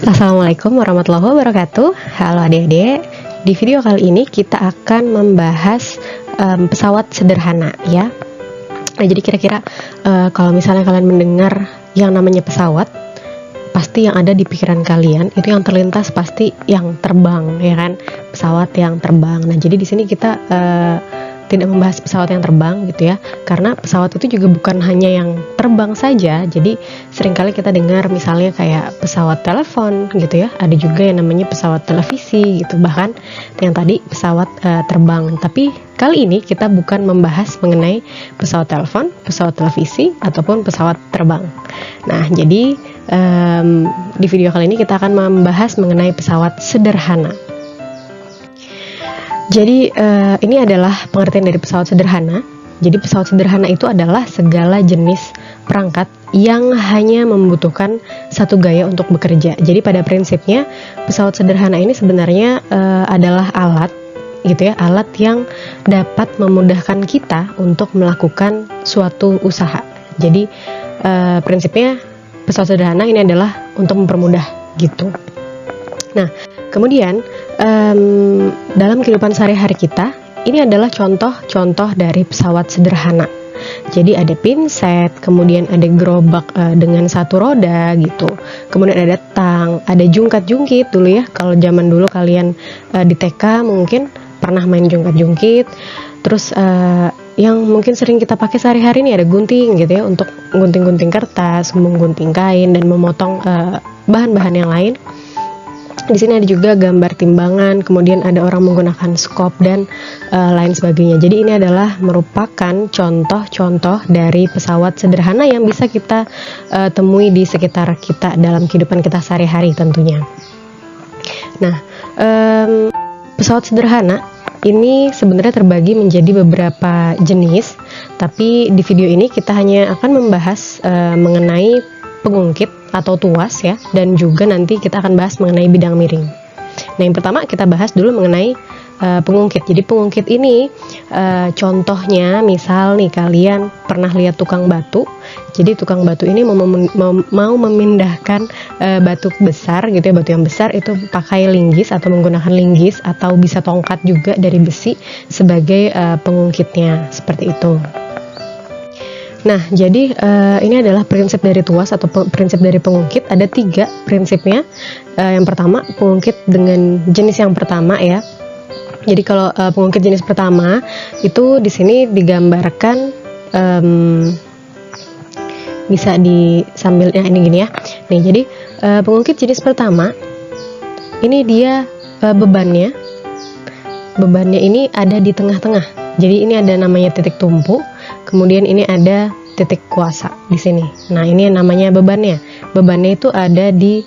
Assalamualaikum warahmatullahi wabarakatuh. Halo adik-adik. Di video kali ini kita akan membahas pesawat sederhana ya. Nah, jadi kira-kira kalau misalnya kalian mendengar yang namanya pesawat, pasti yang ada di pikiran kalian itu yang terlintas pasti yang terbang, ya kan? Pesawat yang terbang. Nah, jadi di sini kita tidak membahas pesawat yang terbang gitu ya, karena pesawat itu juga bukan hanya yang terbang saja. Jadi seringkali kita dengar misalnya kayak pesawat telepon gitu ya, ada juga yang namanya pesawat televisi gitu, bahkan yang tadi pesawat terbang. Tapi kali ini kita bukan membahas mengenai pesawat telepon, pesawat televisi ataupun pesawat terbang. Nah, jadi di video kali ini kita akan membahas mengenai pesawat sederhana. Jadi ini adalah pengertian dari pesawat sederhana. Jadi pesawat sederhana itu adalah segala jenis perangkat yang hanya membutuhkan satu gaya untuk bekerja. Jadi pada prinsipnya pesawat sederhana ini sebenarnya adalah alat gitu ya, alat yang dapat memudahkan kita untuk melakukan suatu usaha. Jadi prinsipnya pesawat sederhana ini adalah untuk mempermudah gitu. Nah, kemudian dalam kehidupan sehari-hari kita, ini adalah contoh-contoh dari pesawat sederhana. Jadi ada pinset, kemudian ada gerobak dengan satu roda gitu. Kemudian ada tang, ada jungkat-jungkit dulu ya. Kalau zaman dulu kalian di TK mungkin pernah main jungkat-jungkit. Terus yang mungkin sering kita pakai sehari-hari ini ada gunting gitu ya, untuk gunting-gunting kertas, menggunting kain dan memotong bahan-bahan yang lain. Di sini ada juga gambar timbangan, kemudian ada orang menggunakan skop dan lain sebagainya. Jadi ini adalah merupakan contoh-contoh dari pesawat sederhana yang bisa kita temui di sekitar kita dalam kehidupan kita sehari-hari tentunya. Nah, pesawat sederhana ini sebenarnya terbagi menjadi beberapa jenis, tapi di video ini kita hanya akan membahas mengenai pengungkit atau tuas ya, dan juga nanti kita akan bahas mengenai bidang miring. Nah, yang pertama kita bahas dulu mengenai pengungkit. Jadi pengungkit ini contohnya misal nih kalian pernah lihat tukang batu. Jadi tukang batu ini mau memindahkan batu besar gitu ya, batu yang besar itu pakai linggis atau menggunakan linggis atau bisa tongkat juga dari besi sebagai pengungkitnya, seperti itu. Nah, jadi ini adalah prinsip dari tuas atau prinsip dari pengungkit. Ada 3 prinsipnya. Yang pertama, pengungkit dengan jenis yang pertama ya. Jadi kalau pengungkit jenis pertama itu di sini digambarkan bisa di sambilnya ini gini ya. Nih, jadi pengungkit jenis pertama ini dia bebannya ini ada di tengah-tengah. Jadi ini ada namanya titik tumpu. Kemudian ini ada titik kuasa di sini. Nah, ini yang namanya bebannya. Bebannya itu ada di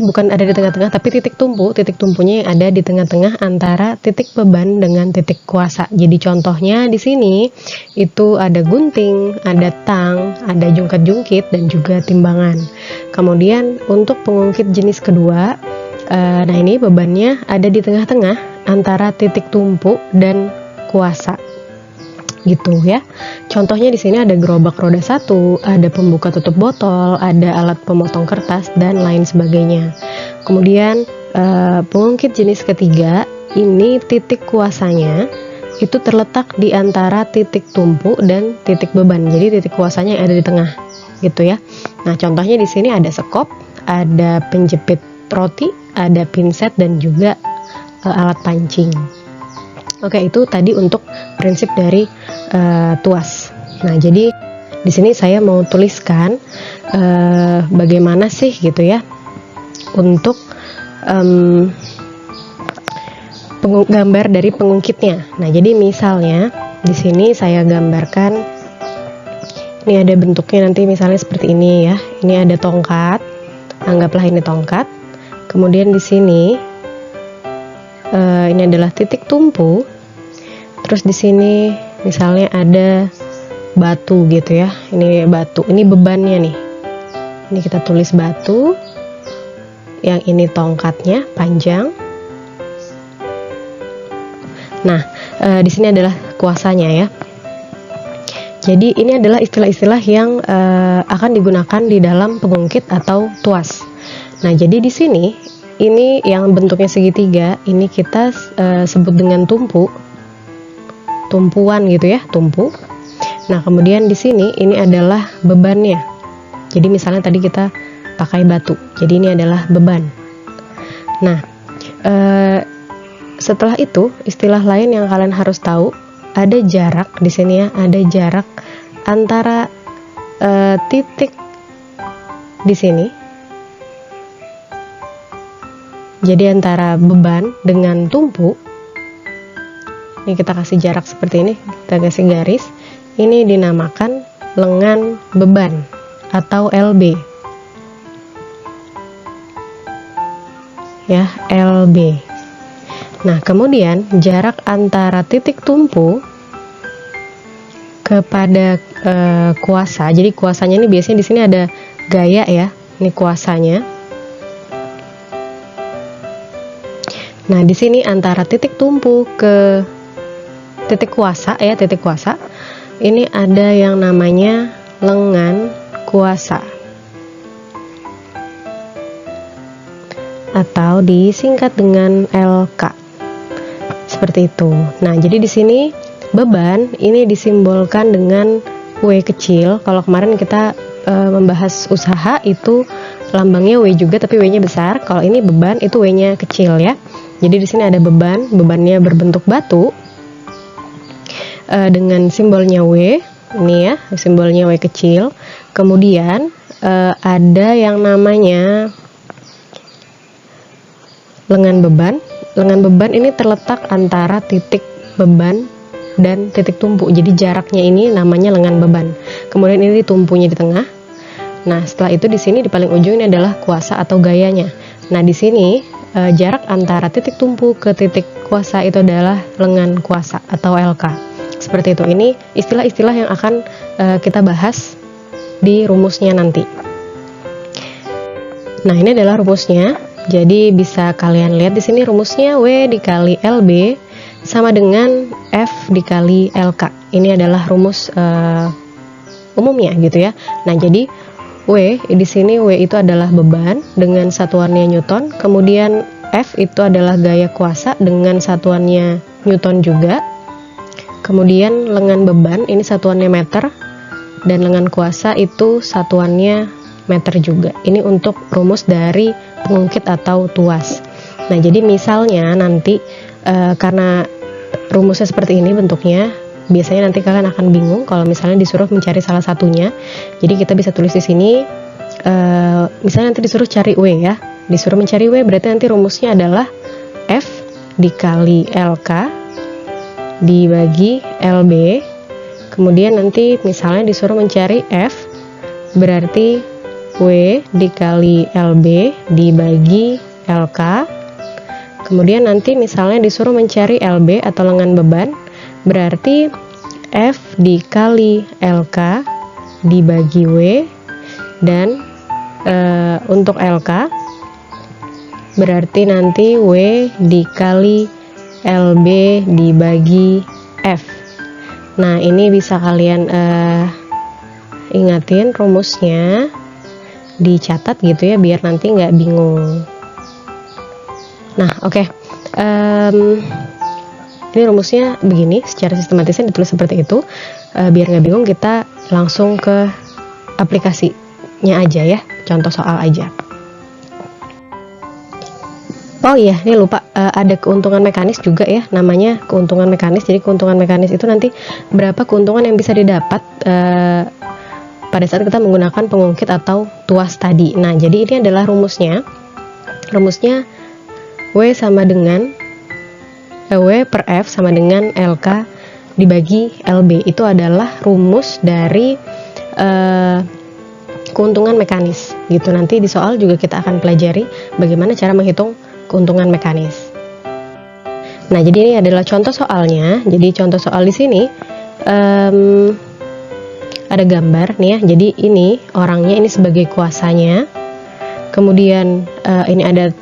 bukan ada di tengah-tengah, tapi titik tumpunya yang ada di tengah-tengah antara titik beban dengan titik kuasa. Jadi contohnya di sini itu ada gunting, ada tang, ada jungkat-jungkit dan juga timbangan. Kemudian untuk pengungkit jenis kedua, nah ini bebannya ada di tengah-tengah antara titik tumpu dan kuasa gitu ya. Contohnya di sini ada gerobak roda 1, ada pembuka tutup botol, ada alat pemotong kertas dan lain sebagainya. Kemudian pengungkit jenis ketiga ini titik kuasanya itu terletak di antara titik tumpu dan titik beban. Jadi titik kuasanya ada di tengah gitu ya. Nah, contohnya di sini ada sekop, ada penjepit roti, ada pinset dan juga alat pancing. Oke, itu tadi untuk prinsip dari tuas. Nah, jadi di sini saya mau tuliskan bagaimana sih gitu ya untuk gambar dari pengungkitnya. Nah, jadi misalnya di sini saya gambarkan, ini ada bentuknya nanti misalnya seperti ini ya. Ini ada tongkat, anggaplah ini tongkat. Kemudian di sini ini adalah titik tumpu. Terus di sini misalnya ada batu gitu ya. Ini batu, ini bebannya nih. Ini kita tulis batu. Yang ini tongkatnya panjang. Nah, di sini adalah kuasanya ya. Jadi ini adalah istilah-istilah yang akan digunakan di dalam pengungkit atau tuas. Nah, jadi di sini ini yang bentuknya segitiga, ini kita sebut dengan tumpuan gitu ya, tumpu. Nah, kemudian di sini ini adalah bebannya. Jadi misalnya tadi kita pakai batu, jadi ini adalah beban. Nah, setelah itu istilah lain yang kalian harus tahu, ada jarak di sini ya, ada jarak antara titik di sini. Jadi antara beban dengan tumpu, ini kita kasih jarak seperti ini, kita kasih garis. Ini dinamakan lengan beban atau LB. Ya, LB. Nah, kemudian jarak antara titik tumpu kepada kuasa. Jadi kuasanya ini biasanya di sini ada gaya ya. Ini kuasanya. Nah, di sini antara titik tumpu ke titik kuasa ya, titik kuasa. Ini ada yang namanya lengan kuasa. Atau disingkat dengan LK. Seperti itu. Nah, jadi di sini beban ini disimbolkan dengan W kecil. Kalau kemarin kita membahas usaha itu lambangnya W juga tapi W-nya besar. Kalau ini beban itu W-nya kecil ya. Jadi di sini ada bebannya berbentuk batu dengan simbolnya W, ini ya, simbolnya W kecil. Kemudian ada yang namanya lengan beban. Lengan beban ini terletak antara titik beban dan titik tumpu. Jadi jaraknya ini namanya lengan beban. Kemudian ini tumpunya di tengah. Nah, setelah itu di sini di paling ujung ini adalah kuasa atau gayanya. Nah, di sini jarak antara titik tumpu ke titik kuasa itu adalah lengan kuasa atau LK. Seperti itu. Ini istilah-istilah yang akan kita bahas di rumusnya nanti. Nah, ini adalah rumusnya. Jadi bisa kalian lihat di sini rumusnya W dikali LB sama dengan F dikali LK. Ini adalah rumus umumnya gitu ya. Nah, jadi W di sini W itu adalah beban dengan satuannya Newton, kemudian F itu adalah gaya kuasa dengan satuannya Newton juga. Kemudian lengan beban ini satuannya meter dan lengan kuasa itu satuannya meter juga. Ini untuk rumus dari pengungkit atau tuas. Nah, jadi misalnya nanti karena rumusnya seperti ini bentuknya, biasanya nanti kalian akan bingung kalau misalnya disuruh mencari salah satunya. Jadi kita bisa tulis di sini, misalnya nanti disuruh cari W ya, disuruh mencari W berarti nanti rumusnya adalah F dikali LK dibagi LB. Kemudian nanti misalnya disuruh mencari F berarti W dikali LB dibagi LK. Kemudian nanti misalnya disuruh mencari LB atau lengan beban berarti F dikali LK dibagi W, dan untuk LK berarti nanti W dikali LB dibagi F. Nah, ini bisa kalian ingatin rumusnya, dicatat gitu ya biar nanti nggak bingung. Nah, oke. Ini rumusnya begini, secara sistematisnya ditulis seperti itu. Biar nggak bingung, kita langsung ke aplikasinya aja ya, contoh soal aja. Oh iya, ini lupa, ada keuntungan mekanis juga ya, namanya keuntungan mekanis. Jadi keuntungan mekanis itu nanti berapa keuntungan yang bisa didapat pada saat kita menggunakan pengungkit atau tuas tadi. Nah, jadi ini adalah rumusnya. Rumusnya W sama dengan W per F sama dengan LK dibagi LB. Itu adalah rumus dari keuntungan mekanis gitu. Nanti di soal juga kita akan pelajari bagaimana cara menghitung keuntungan mekanis. Nah, jadi ini adalah contoh soalnya. Jadi contoh soal di sini ada gambar nih ya. Jadi ini orangnya, ini sebagai kuasanya. Kemudian ini ada,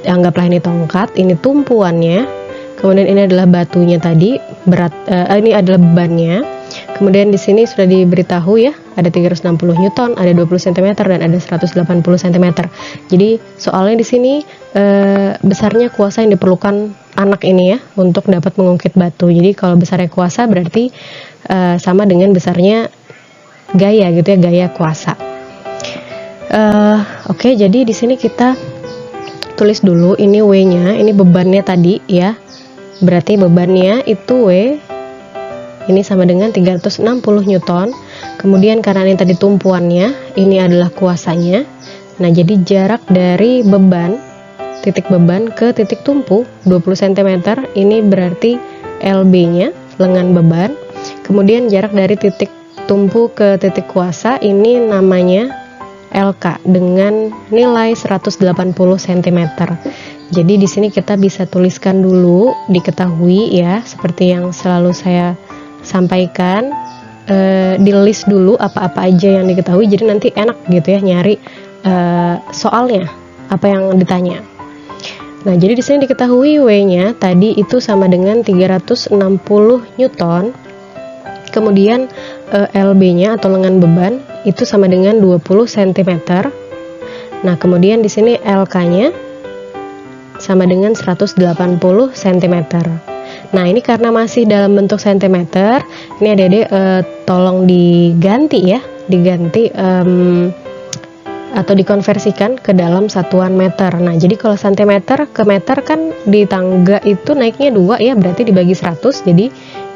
anggaplah ini tongkat, ini tumpuannya. Kemudian ini adalah batunya tadi, berat, ini adalah bebannya. Kemudian di sini sudah diberitahu ya, ada 360 Newton, ada 20 cm, dan ada 180 cm. Jadi soalnya di sini besarnya kuasa yang diperlukan anak ini ya untuk dapat mengungkit batu. Jadi kalau besarnya kuasa berarti sama dengan besarnya gaya gitu ya, gaya kuasa. Oke, jadi di sini kita tulis dulu ini W-nya, ini bebannya tadi ya. Berarti bebannya itu W ini sama dengan 360 Newton. Kemudian karena ini tadi tumpuannya, ini adalah kuasanya. Nah, jadi jarak dari beban, titik beban ke titik tumpu 20 cm, ini berarti LB-nya, lengan beban. Kemudian jarak dari titik tumpu ke titik kuasa ini namanya LK dengan nilai 180 cm. Jadi di sini kita bisa tuliskan dulu, diketahui ya, seperti yang selalu saya sampaikan, di list dulu apa-apa aja yang diketahui, jadi nanti enak gitu ya nyari soalnya apa yang ditanya. Nah, jadi di sini diketahui W-nya tadi itu sama dengan 360 Newton. Kemudian LB-nya atau lengan beban itu sama dengan 20 cm. Nah, kemudian di sini LK-nya sama dengan 180 cm. Nah, ini karena masih dalam bentuk cm, ini adik-adik tolong diganti ya, atau dikonversikan ke dalam satuan meter. Nah, jadi kalau cm ke meter kan di tangga itu naiknya 2 ya, berarti dibagi 100, jadi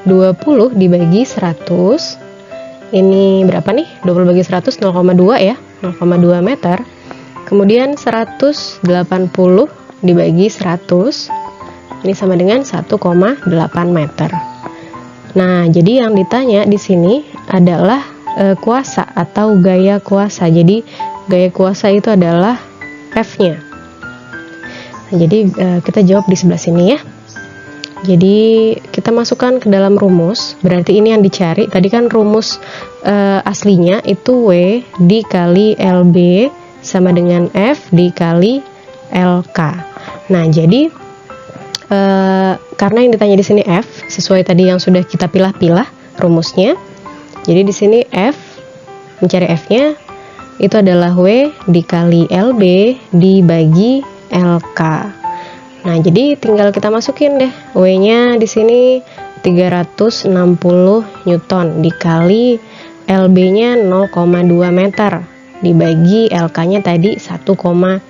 20 dibagi 100, ini berapa nih? 20 bagi 100, 0,2 ya, 0,2 meter. Kemudian 180 dibagi 100, ini sama dengan 1,8 meter. Nah, jadi yang ditanya di sini adalah kuasa atau gaya kuasa. Jadi gaya kuasa itu adalah F-nya. Nah, jadi kita jawab di sebelah sini ya. Jadi kita masukkan ke dalam rumus. Berarti ini yang dicari. Tadi kan rumus aslinya itu W dikali LB sama dengan F dikali LK. Nah, jadi karena yang ditanya di sini F sesuai tadi yang sudah kita pilah-pilah rumusnya. Jadi di sini F, mencari F-nya itu adalah W dikali LB dibagi LK. Nah, jadi tinggal kita masukin deh W-nya di sini 360 Newton dikali LB-nya 0,2 meter dibagi LK-nya tadi 1,8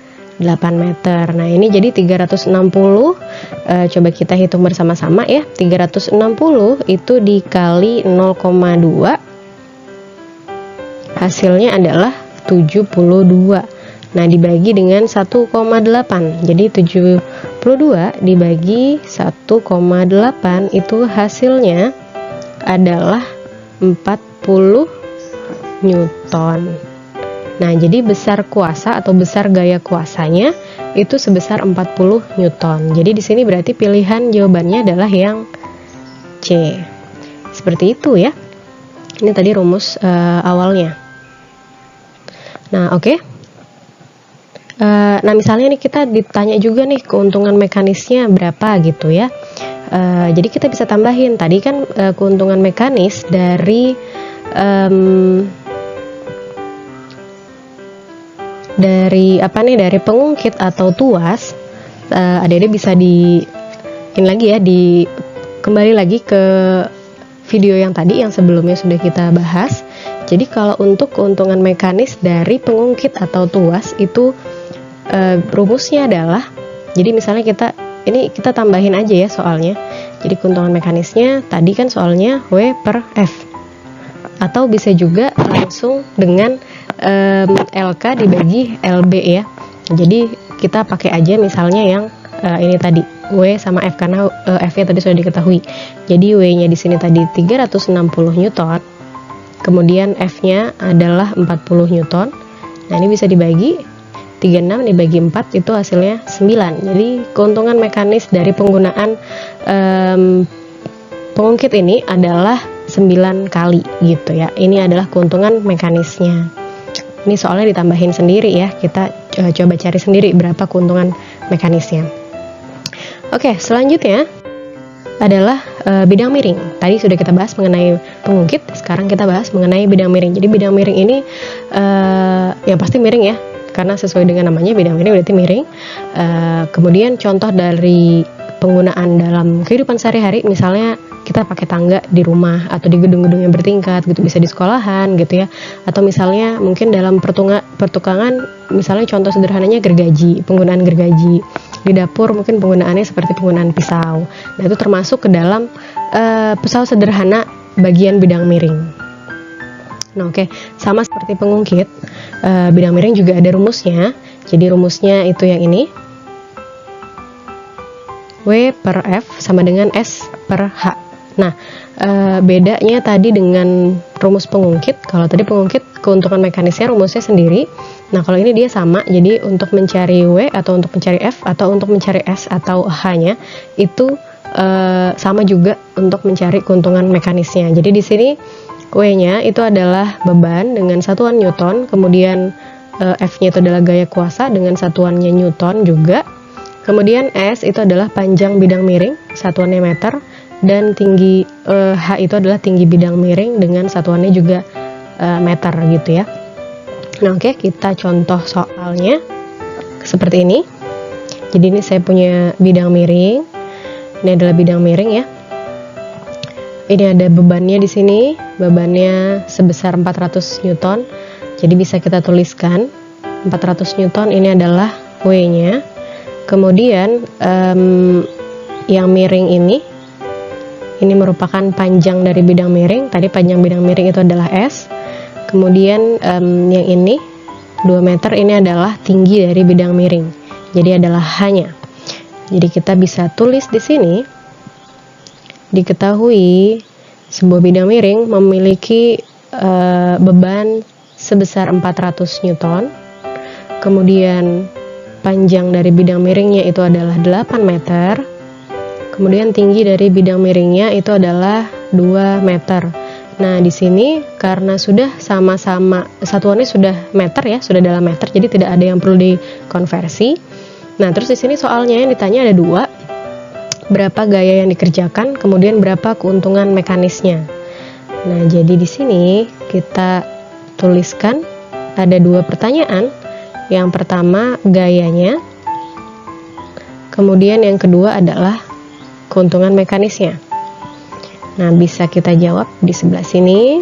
meter. Nah, ini jadi 360, coba kita hitung bersama-sama ya. 360 itu dikali 0,2, hasilnya adalah 72. Nah, dibagi dengan 1,8, jadi 72 dibagi 1,8 itu hasilnya adalah 40 Newton. Nah, jadi besar kuasa atau besar gaya kuasanya itu sebesar 40 Newton. Jadi di sini berarti pilihan jawabannya adalah yang C. Seperti itu ya. Ini tadi rumus awalnya. Nah, oke. Nah, misalnya nih kita ditanya juga nih keuntungan mekanisnya berapa gitu ya. Jadi kita bisa tambahin. Tadi kan keuntungan mekanis dari apa nih, dari pengungkit atau tuas. Adik-adik bisa kembali lagi ke video yang tadi yang sebelumnya sudah kita bahas. Jadi kalau untuk keuntungan mekanis dari pengungkit atau tuas itu rumusnya adalah, jadi misalnya kita tambahin aja ya soalnya. Jadi keuntungan mekanisnya tadi kan soalnya W per F, atau bisa juga langsung dengan LK dibagi LB ya. Jadi kita pakai aja misalnya yang ini tadi W sama F, karena F-nya tadi sudah diketahui. Jadi W-nya di sini tadi 360 Newton, kemudian F-nya adalah 40 Newton. Nah, ini bisa dibagi 36 dibagi 4 itu hasilnya 9. Jadi keuntungan mekanis dari penggunaan pengungkit ini adalah 9 kali gitu ya. Ini adalah keuntungan mekanisnya. Ini soalnya ditambahin sendiri ya. Kita coba cari sendiri berapa keuntungan mekanisnya. Oke, selanjutnya adalah bidang miring. Tadi sudah kita bahas mengenai pengungkit, sekarang kita bahas mengenai bidang miring. Jadi bidang miring ini yang pasti miring ya, karena sesuai dengan namanya bidang miring berarti miring. Kemudian contoh dari penggunaan dalam kehidupan sehari-hari, misalnya kita pakai tangga di rumah atau di gedung-gedung yang bertingkat gitu, bisa di sekolahan gitu ya, atau misalnya mungkin dalam pertukangan, misalnya contoh sederhananya gergaji, penggunaan gergaji di dapur, mungkin penggunaannya seperti penggunaan pisau. Nah itu termasuk ke dalam pesawat sederhana bagian bidang miring. Nah oke, sama seperti pengungkit, bidang miring juga ada rumusnya. Jadi rumusnya itu yang ini, W per F sama dengan S per H. Nah, bedanya tadi dengan rumus pengungkit, kalau tadi pengungkit keuntungan mekanisnya rumusnya sendiri. Nah, kalau ini dia sama, jadi untuk mencari W atau untuk mencari F atau untuk mencari S atau H-nya itu sama juga untuk mencari keuntungan mekanisnya. Jadi di sini W-nya itu adalah beban dengan satuan Newton, kemudian F-nya itu adalah gaya kuasa dengan satuannya Newton juga. Kemudian S itu adalah panjang bidang miring, satuannya meter, dan tinggi H itu adalah tinggi bidang miring dengan satuannya juga meter gitu ya. Nah oke, kita contoh soalnya seperti ini. Jadi ini saya punya bidang miring, ini adalah bidang miring ya. Ini ada bebannya di sini, bebannya sebesar 400 Newton. Jadi bisa kita tuliskan 400 Newton ini adalah W-nya. Kemudian yang miring ini merupakan panjang dari bidang miring. Tadi panjang bidang miring itu adalah S. Kemudian yang ini 2 meter ini adalah tinggi dari bidang miring. Jadi adalah H-nya. Jadi kita bisa tulis di sini, diketahui sebuah bidang miring memiliki beban sebesar 400 Newton. Kemudian panjang dari bidang miringnya itu adalah 8 meter. Kemudian tinggi dari bidang miringnya itu adalah 2 meter. Nah, di sini karena sudah sama-sama satuannya sudah meter ya, sudah dalam meter, jadi tidak ada yang perlu dikonversi. Nah, terus di sini soalnya yang ditanya ada 2. Berapa gaya yang dikerjakan, kemudian berapa keuntungan mekanisnya. Nah, jadi di sini kita tuliskan ada 2 pertanyaan. Yang pertama gayanya, kemudian yang kedua adalah keuntungan mekanisnya. Nah, bisa kita jawab di sebelah sini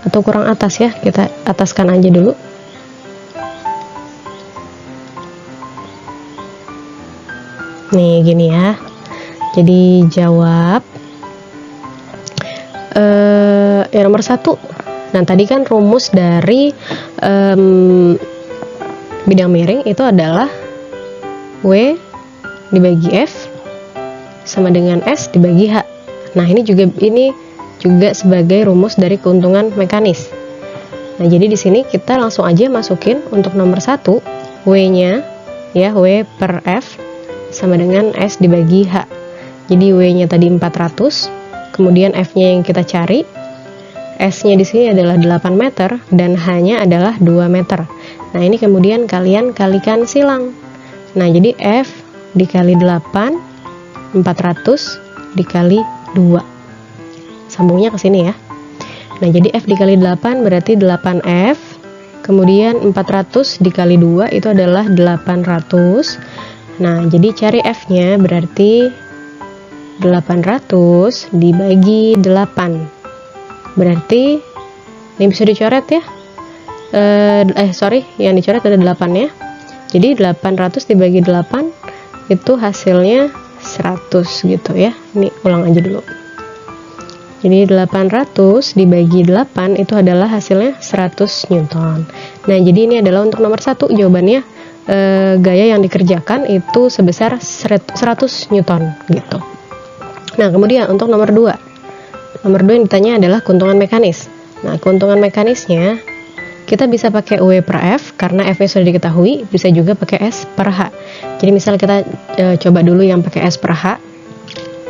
atau kurang atas ya, kita ataskan aja dulu. Nih gini ya, jadi jawab yang nomor 1. Nah, tadi kan rumus dari bidang miring itu adalah W dibagi F sama dengan S dibagi H. Nah, ini juga sebagai rumus dari keuntungan mekanis. Nah, jadi di sini kita langsung aja masukin untuk nomor 1, W-nya ya, W per F sama dengan S dibagi H. Jadi W-nya tadi 400, kemudian F-nya yang kita cari, S-nya di sini adalah 8 meter dan H-nya adalah 2 meter. Nah, ini kemudian kalian kalikan silang. Nah, jadi F dikali 8, 400 dikali 2. Sambungnya ke sini ya. Nah, jadi F dikali 8 berarti 8F. Kemudian 400 dikali 2 itu adalah 800. Nah, jadi cari F-nya berarti 800 dibagi 8. Berarti ini bisa dicoret ya. Yang dicoret ada 8 ya. Jadi 800 dibagi 8 itu hasilnya 100 gitu ya. Ini ulang aja dulu. Jadi 800 dibagi 8 itu adalah hasilnya 100 Newton. Nah, jadi ini adalah untuk nomor 1 jawabannya, gaya yang dikerjakan itu sebesar 100 Newton gitu. Nah, kemudian untuk nomor 2. Nomor 2 yang ditanya adalah keuntungan mekanis. Nah, keuntungan mekanisnya kita bisa pakai W per F karena F-nya sudah diketahui, bisa juga pakai S per H. Jadi misal kita coba dulu yang pakai S per H.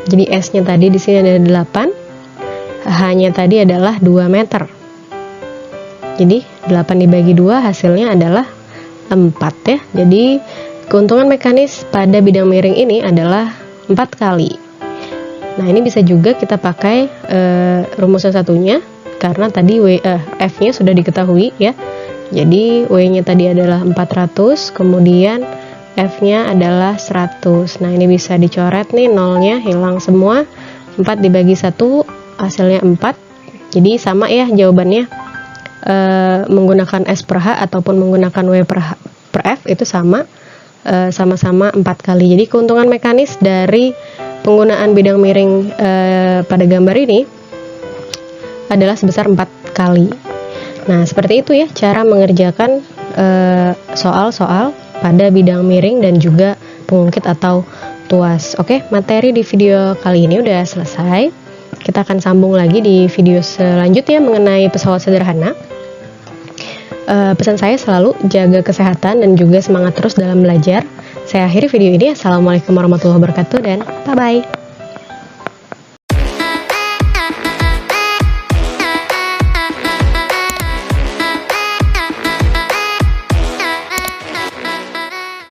Jadi S-nya tadi di sini ada 8, H-nya tadi adalah 2 meter. Jadi 8 dibagi 2 hasilnya adalah 4 ya. Jadi Keuntungan mekanis pada bidang miring ini adalah 4 kali. Nah, ini bisa juga kita pakai rumusan satunya, karena tadi F-nya sudah diketahui ya. Jadi W-nya tadi adalah 400, kemudian F-nya adalah 100. Nah, ini bisa dicoret nih, nolnya hilang semua. 4 dibagi 1 hasilnya 4. Jadi sama ya jawabannya, menggunakan S per H ataupun menggunakan W per F itu sama-sama 4 kali. Jadi keuntungan mekanis dari penggunaan bidang miring pada gambar ini adalah sebesar 4 kali. Nah, seperti itu ya cara mengerjakan soal-soal pada bidang miring dan juga pengungkit atau tuas. Oke, materi di video kali ini udah selesai. Kita akan sambung lagi di video selanjutnya mengenai pesawat sederhana. Pesan saya selalu jaga kesehatan dan juga semangat terus dalam belajar. Saya akhiri video ini. Assalamualaikum warahmatullahi wabarakatuh dan bye-bye.